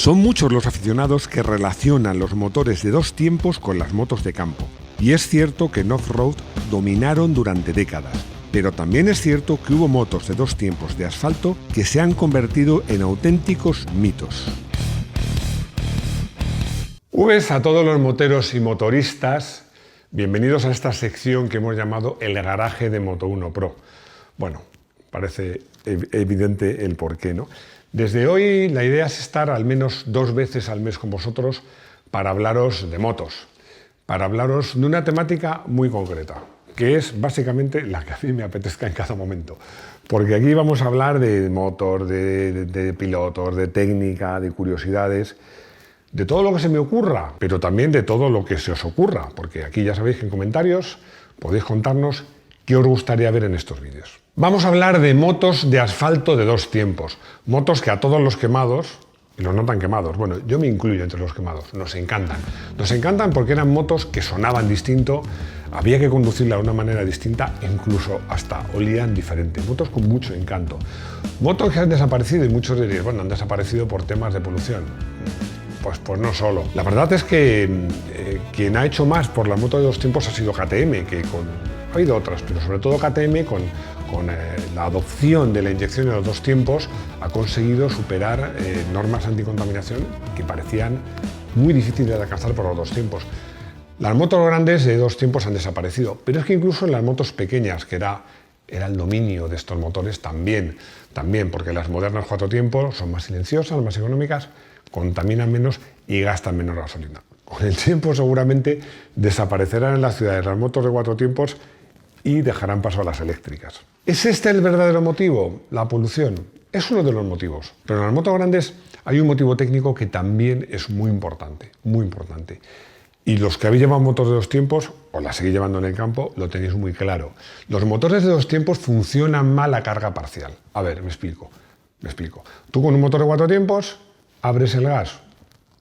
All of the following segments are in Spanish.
Son muchos los aficionados que relacionan los motores de dos tiempos con las motos de campo. Y es cierto que en off-road dominaron durante décadas. Pero también es cierto que hubo motos de dos tiempos de asfalto que se han convertido en auténticos mitos. Ubes a todos los moteros y motoristas, bienvenidos a esta sección que hemos llamado El Garaje de Moto1 Pro. Bueno, parece evidente el porqué, ¿no? Desde hoy la idea es estar al menos 2 veces al mes con vosotros para hablaros de motos, para hablaros de una temática muy concreta, que es básicamente la que a mí me apetezca en cada momento. Porque aquí vamos a hablar de motor, de pilotos, de técnica, de curiosidades, de todo lo que se me ocurra, pero también de todo lo que se os ocurra, porque aquí ya sabéis que en comentarios podéis contarnos qué os gustaría ver en estos vídeos. Vamos a hablar de motos de asfalto de dos tiempos, motos que a todos los quemados, y los no tan quemados, bueno, yo me incluyo entre los quemados, nos encantan. Nos encantan porque eran motos que sonaban distinto, había que conducirla de una manera distinta, incluso hasta olían diferente, motos con mucho encanto. Motos que han desaparecido y muchos diréis, bueno, han desaparecido por temas de polución. Pues no solo. La verdad es que quien ha hecho más por la moto de dos tiempos ha sido KTM, ha habido otras, pero sobre todo KTM con la adopción de la inyección de los dos tiempos ha conseguido superar normas anticontaminación que parecían muy difíciles de alcanzar por los dos tiempos. Las motos grandes de dos tiempos han desaparecido, pero es que incluso en las motos pequeñas, que era el dominio de estos motores, también, porque las modernas cuatro tiempos son más silenciosas, más económicas, contaminan menos y gastan menos gasolina. Con el tiempo seguramente desaparecerán en las ciudades las motos de cuatro tiempos y dejarán paso a las eléctricas. ¿Es este el verdadero motivo? La polución. Es uno de los motivos. Pero en las motos grandes hay un motivo técnico que también es muy importante, muy importante. Y los que habéis llevado motos de dos tiempos, o las seguís llevando en el campo, lo tenéis muy claro. Los motores de dos tiempos funcionan mal a carga parcial. A ver, me explico. Tú con un motor de cuatro tiempos abres el gas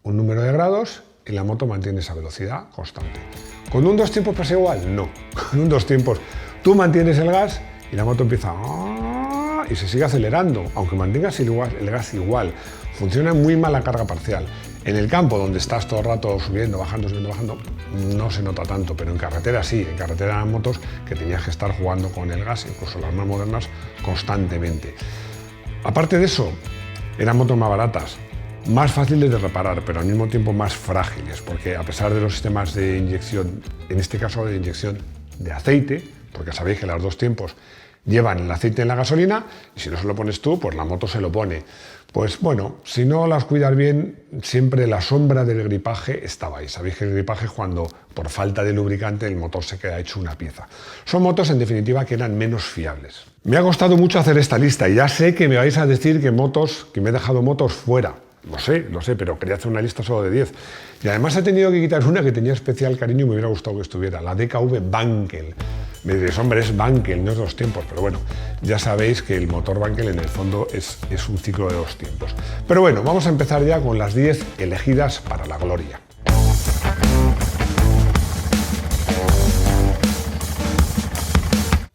un número de grados y la moto mantiene esa velocidad constante. ¿Con un dos tiempos pasa igual? No. Con un dos tiempos tú mantienes el gas y la moto empieza y se sigue acelerando, aunque mantengas el gas igual. Funciona muy mal a carga parcial. En el campo, donde estás todo el rato subiendo, bajando, no se nota tanto, pero en carretera sí. En carretera eran motos que tenías que estar jugando con el gas, incluso las más modernas, constantemente. Aparte de eso, eran motos más baratas, más fáciles de reparar, pero al mismo tiempo más frágiles, porque a pesar de los sistemas de inyección, en este caso de inyección de aceite, porque sabéis que los dos tiempos llevan el aceite en la gasolina, y si no se lo pones tú, pues la moto se lo pone. Pues bueno, si no las cuidas bien, siempre la sombra del gripaje estaba ahí. Sabéis que el gripaje es cuando, por falta de lubricante, el motor se queda hecho una pieza. Son motos, en definitiva, que eran menos fiables. Me ha costado mucho hacer esta lista y ya sé que me vais a decir que me he dejado motos fuera. Lo sé, pero quería hacer una lista solo de 10. Y además he tenido que quitar una que tenía especial cariño y me hubiera gustado que estuviera, la DKV Wankel. Me diréis, hombre, es Wankel, no es dos tiempos, pero bueno, ya sabéis que el motor Wankel en el fondo es un ciclo de dos tiempos. Pero bueno, vamos a empezar ya con las 10 elegidas para la gloria.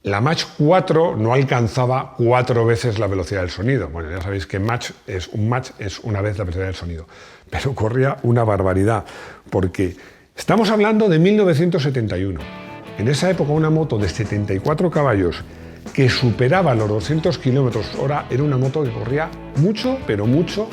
La Mach 4 no alcanzaba 4 veces la velocidad del sonido. Bueno, ya sabéis que un Mach es una vez la velocidad del sonido, pero corría una barbaridad, porque estamos hablando de 1971. En esa época una moto de 74 caballos que superaba los 200 km/h era una moto que corría mucho, pero mucho.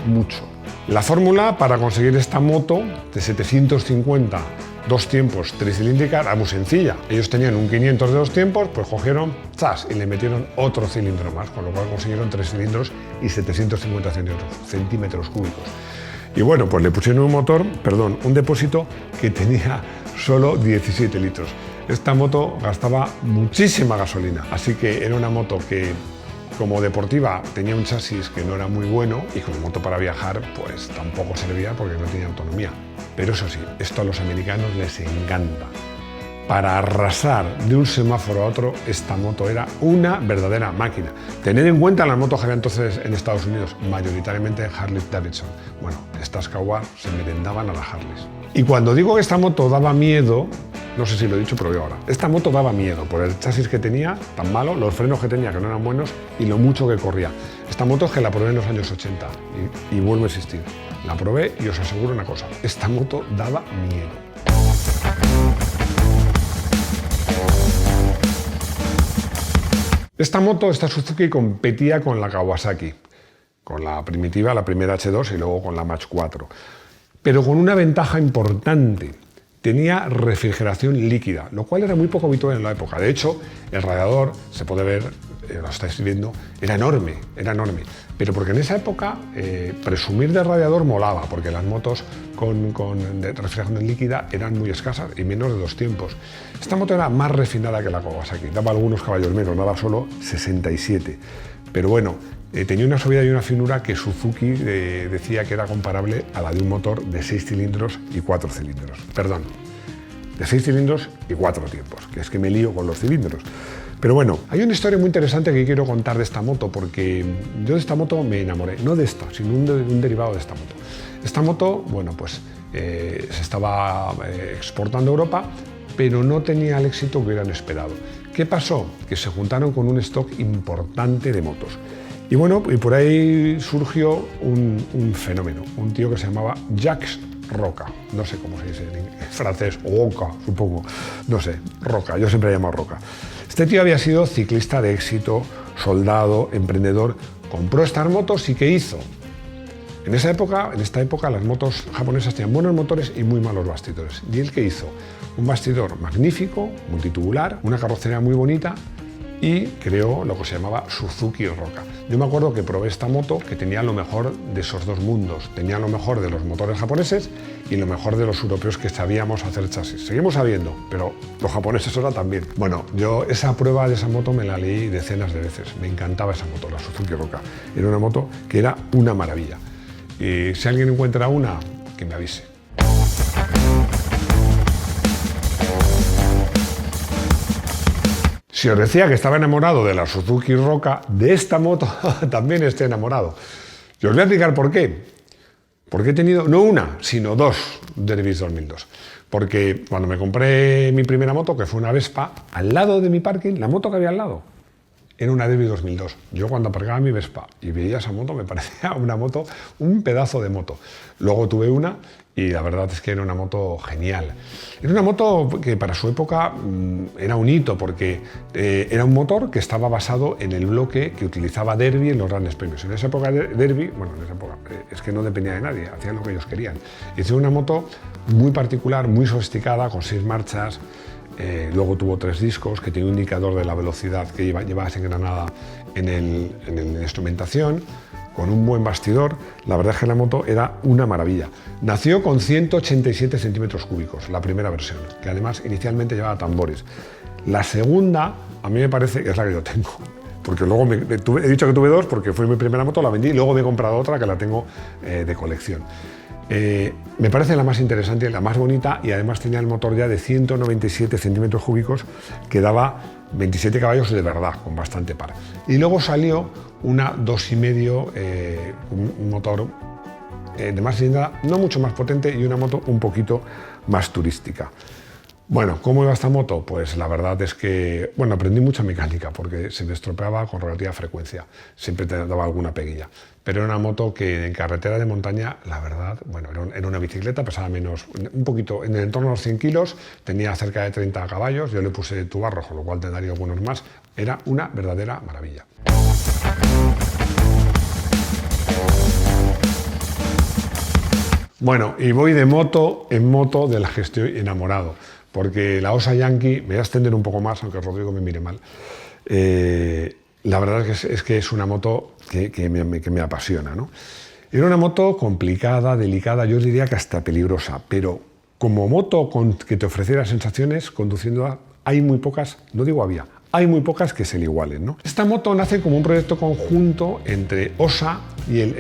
La fórmula para conseguir esta moto de 750 dos tiempos tricilíndrica era muy sencilla. Ellos tenían un 500 de dos tiempos, pues cogieron, ¡zas!, y le metieron otro cilindro más, con lo cual consiguieron 3 cilindros y 750 centímetros cúbicos. Y bueno, pues le pusieron un depósito que tenía solo 17 litros. Esta moto gastaba muchísima gasolina, así que era una moto que, como deportiva, tenía un chasis que no era muy bueno y como moto para viajar, pues tampoco servía porque no tenía autonomía. Pero eso sí, esto a los americanos les encanta. Para arrasar de un semáforo a otro, esta moto era una verdadera máquina. Tened en cuenta las motos que había entonces en Estados Unidos, mayoritariamente Harley Davidson. Bueno, estas Kawa se merendaban a las Harleys. Y cuando digo que esta moto daba miedo, No sé si lo he dicho, pero voy ahora. Esta moto daba miedo por el chasis que tenía, tan malo, los frenos que tenía, que no eran buenos, y lo mucho que corría. Esta moto es que la probé en los años 80 y vuelvo a existir. La probé y os aseguro una cosa, esta moto daba miedo. Esta Suzuki competía con la Kawasaki, con la primitiva, la primera H2 y luego con la Mach 4. Pero con una ventaja importante. Tenía refrigeración líquida, lo cual era muy poco habitual en la época. De hecho, el radiador, se puede ver, lo estáis viendo, era enorme. Pero porque en esa época presumir de radiador molaba, porque las motos con refrigeración líquida eran muy escasas y menos de 2 tiempos. Esta moto era más refinada que la Kawasaki, daba algunos caballos menos, daba solo 67. Pero bueno, tenía una suavidad y una finura que Suzuki decía que era comparable a la de un motor de 6 cilindros y 4 cilindros. Perdón, de 6 cilindros y 4 tiempos, que es que me lío con los cilindros. Pero bueno, hay una historia muy interesante que quiero contar de esta moto, porque yo de esta moto me enamoré, no de esta, sino un derivado de esta moto. Esta moto, bueno, pues se estaba exportando a Europa, pero no tenía el éxito que hubieran esperado. ¿Qué pasó? Que se juntaron con un stock importante de motos. Y bueno, y por ahí surgió un fenómeno, un tío que se llamaba Jacques Roca, no sé cómo se dice en francés, o Oca, supongo, no sé, Roca, yo siempre he llamado Roca. Este tío había sido ciclista de éxito, soldado, emprendedor, compró estas motos y ¿qué hizo? En esta época las motos japonesas tenían buenos motores y muy malos bastidores. ¿Y él qué hizo? Un bastidor magnífico, multitubular, una carrocería muy bonita, y creó lo que se llamaba Suzuki Roca. Yo me acuerdo que probé esta moto que tenía lo mejor de esos dos mundos. Tenía lo mejor de los motores japoneses y lo mejor de los europeos que sabíamos hacer chasis. Seguimos sabiendo, pero los japoneses ahora también. Bueno, yo esa prueba de esa moto me la leí decenas de veces. Me encantaba esa moto, la Suzuki Roca. Era una moto que era una maravilla. Y si alguien encuentra una, que me avise. Si os decía que estaba enamorado de la Suzuki Roca, de esta moto también estoy enamorado. Y os voy a explicar por qué. Porque he tenido, no una, sino 2 Derbys 2002. Porque cuando me compré mi primera moto, que fue una Vespa, al lado de mi parking, la moto que había al lado, era una Derby 2002. Yo cuando aparcaba mi Vespa y veía esa moto, me parecía una moto, un pedazo de moto. Luego tuve una y la verdad es que era una moto genial. Era una moto que para su época era un hito, porque era un motor que estaba basado en el bloque que utilizaba Derby en los grandes premios. En esa época Derby, bueno, en esa época es que no dependía de nadie, hacían lo que ellos querían. Hizo una moto muy particular, muy sofisticada, con 6 marchas. Luego tuvo 3 discos, que tenía un indicador de la velocidad que llevabas engranada en la instrumentación, con un buen bastidor. La verdad es que la moto era una maravilla. Nació con 187 centímetros cúbicos, la primera versión, que además inicialmente llevaba tambores. La segunda, a mí me parece que es la que yo tengo, porque luego he dicho que tuve 2 porque fue mi primera moto, la vendí y luego me he comprado otra que la tengo de colección. Me parece la más interesante, la más bonita, y además tenía el motor ya de 197 centímetros cúbicos que daba 27 caballos de verdad, con bastante par. Y luego salió una 2,5, un motor de más cilindrada, no mucho más potente, y una moto un poquito más turística. Bueno, ¿cómo iba esta moto? Pues la verdad es que, bueno, aprendí mucha mecánica porque se me estropeaba con relativa frecuencia, siempre te daba alguna peguilla. Pero era una moto que en carretera de montaña, la verdad, bueno, era una bicicleta, pesaba menos, un poquito, en el entorno de los 100 kilos, tenía cerca de 30 caballos, yo le puse tubarros, con lo cual te daría algunos más. Era una verdadera maravilla. Bueno, y voy de moto en moto de la que estoy enamorado, porque la Osa Yankee, me voy a extender un poco más, aunque Rodrigo me mire mal. La verdad es que es una moto que me apasiona, ¿no? Era una moto complicada, delicada, yo diría que hasta peligrosa, pero como moto que te ofreciera sensaciones conduciendo, hay muy pocas, no digo había, hay muy pocas que se le igualen, ¿no? Esta moto nace como un proyecto conjunto entre Osa y el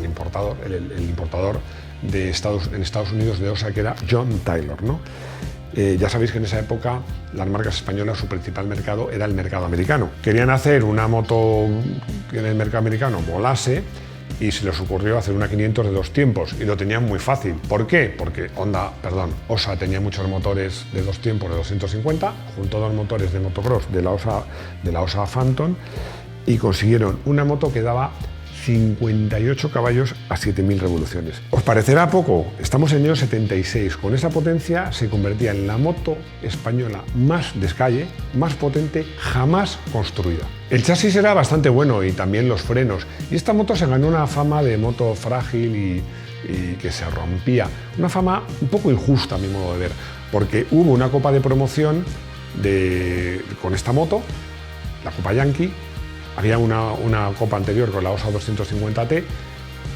importador en Estados Unidos de Osa, que era John Taylor, ¿no? Ya sabéis que en esa época las marcas españolas, su principal mercado era el mercado americano. Querían hacer una moto que en el mercado americano volase y se les ocurrió hacer una 500 de 2 tiempos y lo tenían muy fácil. ¿Por qué? Porque OSA tenía muchos motores de 2 tiempos de 250, junto a 2 motores de motocross de la OSA Phantom y consiguieron una moto que daba 58 caballos a 7.000 revoluciones. ¿Os parecerá poco? Estamos en el año 76. Con esa potencia se convertía en la moto española más descalle, más potente jamás construida. El chasis era bastante bueno y también los frenos. Y esta moto se ganó una fama de moto frágil y que se rompía. Una fama un poco injusta a mi modo de ver, porque hubo una copa de promoción con esta moto, la Copa Yankee. Había una copa anterior con la OSA 250T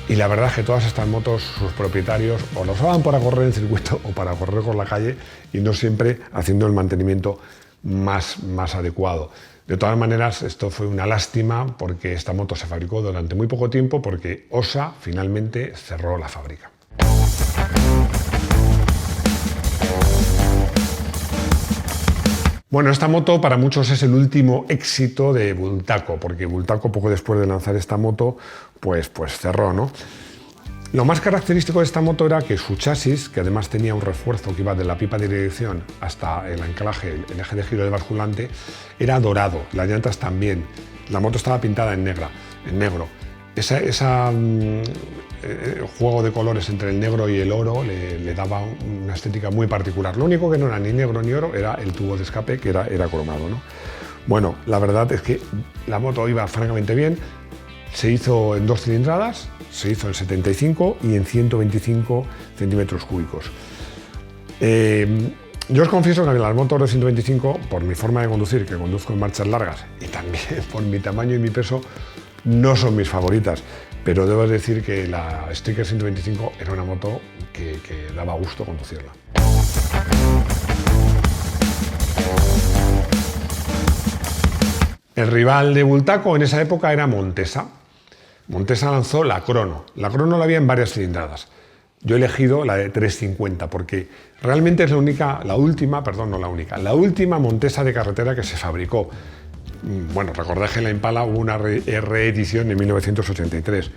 y la verdad es que todas estas motos, sus propietarios o la usaban para correr en circuito o para correr por la calle y no siempre haciendo el mantenimiento más adecuado. De todas maneras, esto fue una lástima porque esta moto se fabricó durante muy poco tiempo porque OSA finalmente cerró la fábrica. Bueno, esta moto para muchos es el último éxito de Bultaco, porque Bultaco poco después de lanzar esta moto, pues cerró, ¿no? Lo más característico de esta moto era que su chasis, que además tenía un refuerzo que iba de la pipa de dirección hasta el anclaje, el eje de giro de basculante, era dorado, las llantas también. La moto estaba pintada en negro. Ese juego de colores entre el negro y el oro le daba una estética muy particular. Lo único que no era ni negro ni oro era el tubo de escape, que era cromado, ¿no? Bueno, la verdad es que la moto iba francamente bien. Se hizo en 2 cilindradas, se hizo en 75 y en 125 centímetros cúbicos. Yo os confieso que las motos de 125, por mi forma de conducir, que conduzco en marchas largas, y también por mi tamaño y mi peso, no son mis favoritas, pero debo decir que la Striker 125 era una moto que daba gusto conducirla. El rival de Bultaco en esa época era Montesa. Montesa lanzó la Crono. La Crono la había en varias cilindradas. Yo he elegido la de 350 porque realmente es la última Montesa de carretera que se fabricó. Bueno, recordad que en la Impala hubo una reedición en 1983,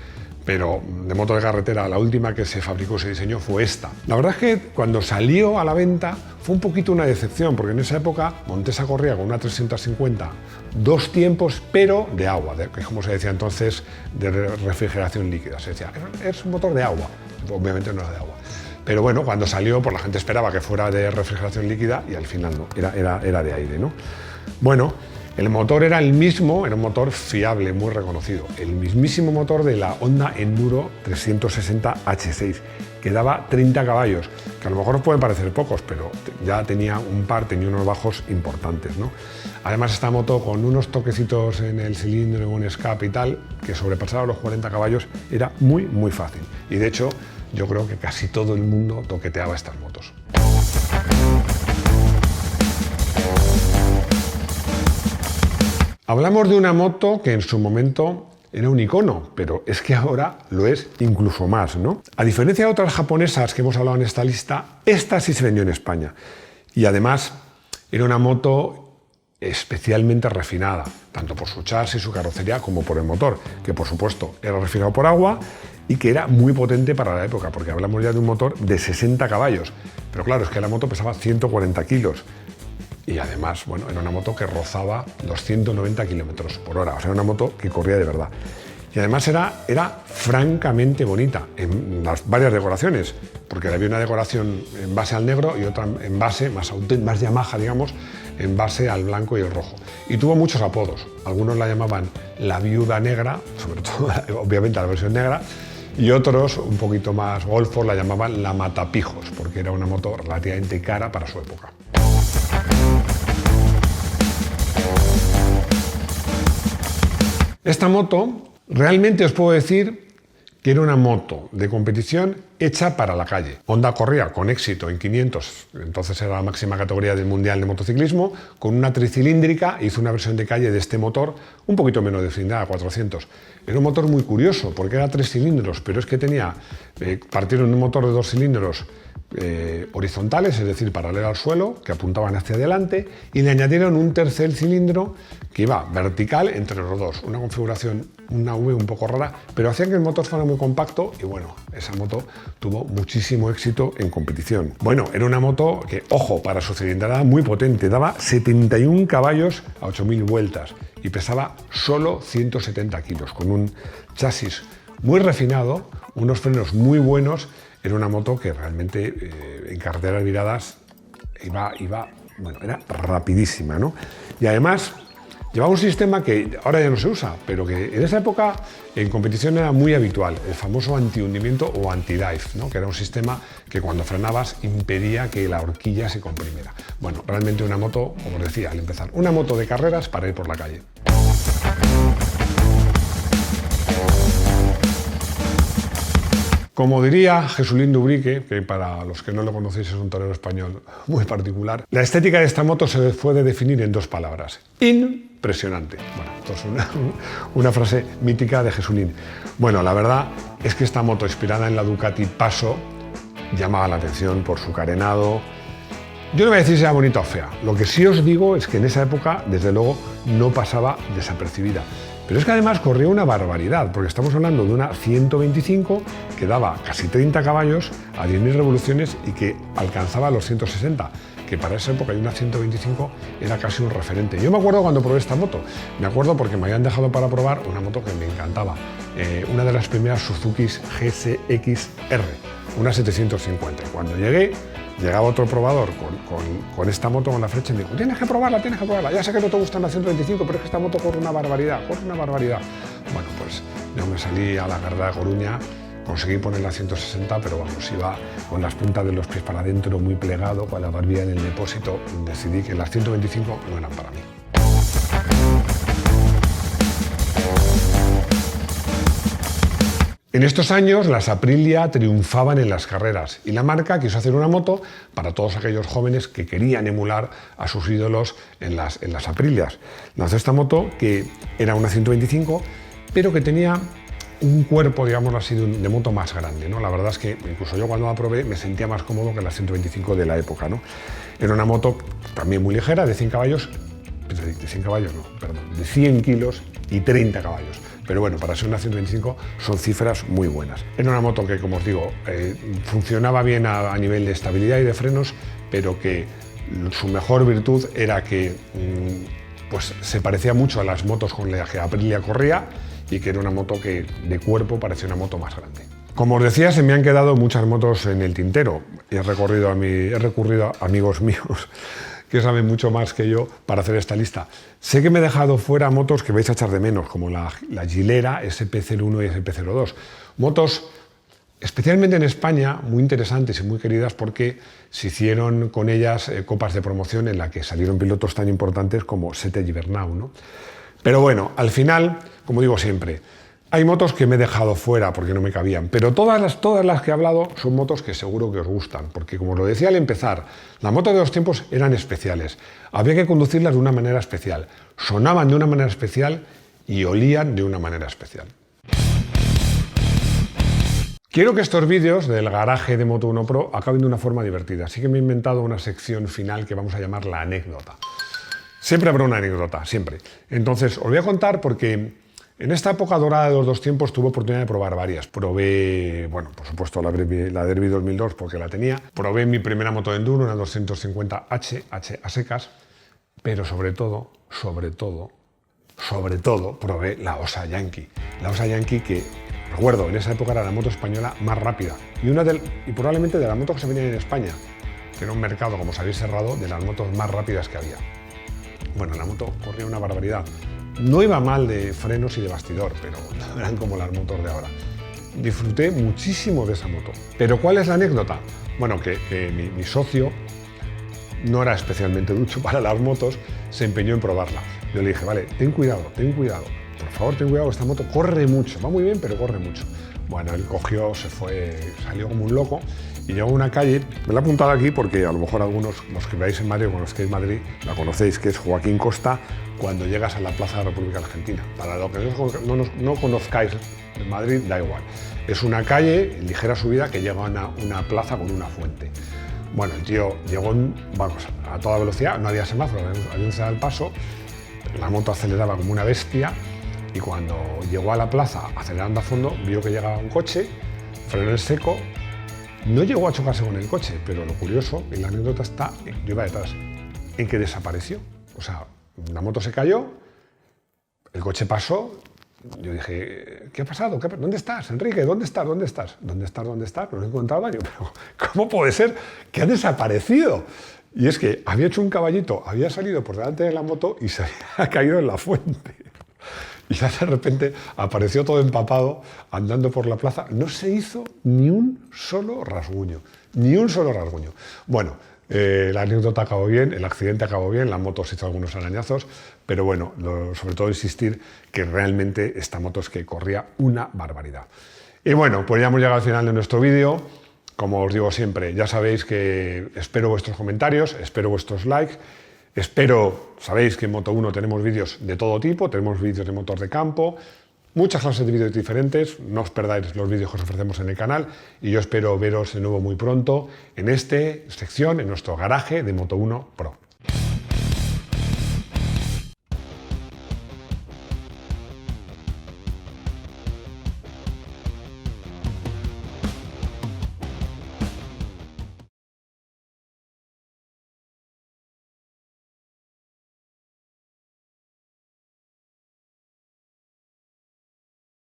pero de moto de carretera la última que se fabricó, se diseñó, fue esta. La verdad es que cuando salió a la venta fue un poquito una decepción, porque en esa época Montesa corría con una 350, 2 tiempos, pero de agua, que es como se decía entonces, de refrigeración líquida. Se decía, es un motor de agua, obviamente no era de agua. Pero bueno, cuando salió, pues la gente esperaba que fuera de refrigeración líquida y al final no, era de aire, ¿no? Bueno, el motor era el mismo, era un motor fiable, muy reconocido. El mismísimo motor de la Honda Enduro 360 H6, que daba 30 caballos, que a lo mejor os pueden parecer pocos, pero ya tenía unos bajos importantes, ¿no? Además, esta moto con unos toquecitos en el cilindro, un escape y tal, que sobrepasaba los 40 caballos, era muy fácil. Y de hecho, yo creo que casi todo el mundo toqueteaba estas motos. Hablamos de una moto que en su momento era un icono, pero es que ahora lo es incluso más, ¿no? A diferencia de otras japonesas que hemos hablado en esta lista, esta sí se vendió en España. Y además era una moto especialmente refinada, tanto por su chasis, su carrocería, como por el motor, que por supuesto era refinado por agua y que era muy potente para la época, porque hablamos ya de un motor de 60 caballos. Pero claro, es que la moto pesaba 140 kilos. Y además, bueno, era una moto que rozaba los 190 kilómetros por hora, o sea, una moto que corría de verdad. Y además era francamente bonita en las varias decoraciones, porque había una decoración en base al negro y otra en base, más Yamaha, digamos, en base al blanco y el rojo. Y tuvo muchos apodos. Algunos la llamaban la viuda negra, sobre todo, obviamente, la versión negra, y otros, un poquito más golfos, la llamaban la matapijos, porque era una moto relativamente cara para su época. Esta moto, realmente os puedo decir que era una moto de competición hecha para la calle. Honda corría con éxito en 500, entonces era la máxima categoría del mundial de motociclismo, con una tricilíndrica, hizo una versión de calle de este motor, un poquito menos de cilindrada, 400. Era un motor muy curioso, porque era 3 cilindros, pero es que partieron de un motor de 2 cilindros horizontales, es decir, paralelas al suelo, que apuntaban hacia adelante, y le añadieron un tercer cilindro que iba vertical entre los dos, una configuración, una V un poco rara, pero hacía que el motor fuera muy compacto y bueno, esa moto tuvo muchísimo éxito en competición. Bueno, era una moto que, ojo, para su cilindrada muy potente, daba 71 caballos a 8000 vueltas y pesaba solo 170 kilos, con un chasis muy refinado, unos frenos muy buenos. Era una moto que realmente en carreteras viradas bueno, era rapidísima, ¿no? Y además llevaba un sistema que ahora ya no se usa, pero que en esa época en competición era muy habitual, el famoso antihundimiento o anti-dive, ¿no? Que era un sistema que cuando frenabas impedía que la horquilla se comprimiera. Bueno, realmente una moto, como os decía al empezar, una moto de carreras para ir por la calle. Como diría Jesulín Dubrique, que para los que no lo conocéis es un torero español muy particular, la estética de esta moto se puede definir en dos palabras: impresionante. Bueno, esto es una frase mítica de Jesulín. Bueno, la verdad es que esta moto, inspirada en la Ducati Passo, llamaba la atención por su carenado. Yo no voy a decir si era bonita o fea, lo que sí os digo es que en esa época, desde luego, no pasaba desapercibida. Pero es que además corría una barbaridad, porque estamos hablando de una 125 que daba casi 30 caballos a 10.000 revoluciones y que alcanzaba los 160, que para esa época y una 125 era casi un referente. Yo me acuerdo cuando probé esta moto, me acuerdo porque me habían dejado para probar una moto que me encantaba, una de las primeras Suzuki GSX-R, una 750. Y cuando llegaba otro probador con esta moto con la flecha y me dijo: tienes que probarla, ya sé que no te gusta una 125, pero es que esta moto corre una barbaridad. Bueno, pues yo me salí a la carrera de Coruña, conseguí poner la 160, pero vamos, iba con las puntas de los pies para adentro, muy plegado, con la barbilla en el depósito. Decidí que las 125 no eran para mí. En estos años las Aprilia triunfaban en las carreras y la marca quiso hacer una moto para todos aquellos jóvenes que querían emular a sus ídolos en las Aprilias. Lanzó esta moto que era una 125, pero que tenía un cuerpo, digámoslo así, de moto más grande, ¿no? La verdad es que incluso yo cuando la probé me sentía más cómodo que la 125 de la época, ¿no? Era una moto también muy ligera, de 100 caballos, de 100 caballos no, perdón, de 100 kilos y 30 caballos. Pero bueno, para ser una 125 son cifras muy buenas. Era una moto que, como os digo, funcionaba bien a nivel de estabilidad y de frenos, pero que su mejor virtud era que pues se parecía mucho a las motos con las que Aprilia corría y que era una moto que de cuerpo parecía una moto más grande. Como os decía, se me han quedado muchas motos en el tintero y he recurrido a amigos míos que saben mucho más que yo para hacer esta lista. Sé que me he dejado fuera motos que vais a echar de menos, como la Gilera SP01 y SP02. Motos especialmente en España muy interesantes y muy queridas porque se hicieron con ellas copas de promoción en la que salieron pilotos tan importantes como Sete Gibernau, ¿no? Pero bueno, al final, como digo siempre, hay motos que me he dejado fuera porque no me cabían, pero todas las que he hablado son motos que seguro que os gustan, porque como lo decía al empezar, las motos de los tiempos eran especiales, había que conducirlas de una manera especial, sonaban de una manera especial y olían de una manera especial. Quiero que estos vídeos del garaje de Moto1 Pro acaben de una forma divertida, así que me he inventado una sección final que vamos a llamar la anécdota. Siempre habrá una anécdota, siempre. Entonces, os voy a contar porque en esta época dorada de los dos tiempos tuve oportunidad de probar varias. Probé, bueno, por supuesto la Derby 2002 porque la tenía. Probé mi primera moto de enduro, una 250H a secas. Pero sobre todo, probé la Osa Yankee. La Osa Yankee que, recuerdo, en esa época era la moto española más rápida. Y probablemente de las motos que se venían en España, que era un mercado, como sabéis, cerrado, de las motos más rápidas que había. Bueno, la moto corría una barbaridad. No iba mal de frenos y de bastidor, pero no eran como las motos de ahora. Disfruté muchísimo de esa moto. ¿Pero cuál es la anécdota? Bueno, que mi socio no era especialmente ducho para las motos, se empeñó en probarla. Yo le dije: vale, ten cuidado, por favor, ten cuidado, esta moto corre mucho, va muy bien, pero corre mucho. Bueno, él cogió, se fue, salió como un loco y llegó a una calle, me la he apuntado aquí porque a lo mejor algunos, los que veáis en Madrid o conozcáis Madrid, la conocéis, que es Joaquín Costa, cuando llegas a la Plaza de la República Argentina. Para los que no conozcáis Madrid, da igual. Es una calle en ligera subida que llega a una plaza con una fuente. Bueno, el tío llegó vamos, a toda velocidad, no había semáforo, había un señal al paso, la moto aceleraba como una bestia y cuando llegó a la plaza acelerando a fondo vio que llegaba un coche, frenó en seco, no llegó a chocarse con el coche, pero lo curioso, y la anécdota está, yo iba detrás, en que desapareció. O sea, la moto se cayó, el coche pasó, yo dije, ¿qué ha pasado? ¿Dónde estás, Enrique? ¿Dónde estás? ¿Dónde estás? ¿Dónde estás? ¿Dónde estás? No lo he encontrado. Yo, pero ¿cómo puede ser que ha desaparecido? Y es que había hecho un caballito, había salido por delante de la moto y se había caído en la fuente. Y ya de repente apareció todo empapado, andando por la plaza. No se hizo ni un solo rasguño, ni un solo rasguño. Bueno, la anécdota acabó bien, el accidente acabó bien, la moto se hizo algunos arañazos, pero bueno, sobre todo insistir que realmente esta moto es que corría una barbaridad. Y bueno, pues ya hemos llegado al final de nuestro vídeo. Como os digo siempre, ya sabéis que espero vuestros comentarios, espero vuestros likes. Sabéis que en Moto1 tenemos vídeos de todo tipo, tenemos vídeos de motor de campo, muchas clases de vídeos diferentes, no os perdáis los vídeos que os ofrecemos en el canal y yo espero veros de nuevo muy pronto en esta sección, en nuestro garaje de Moto1 Pro.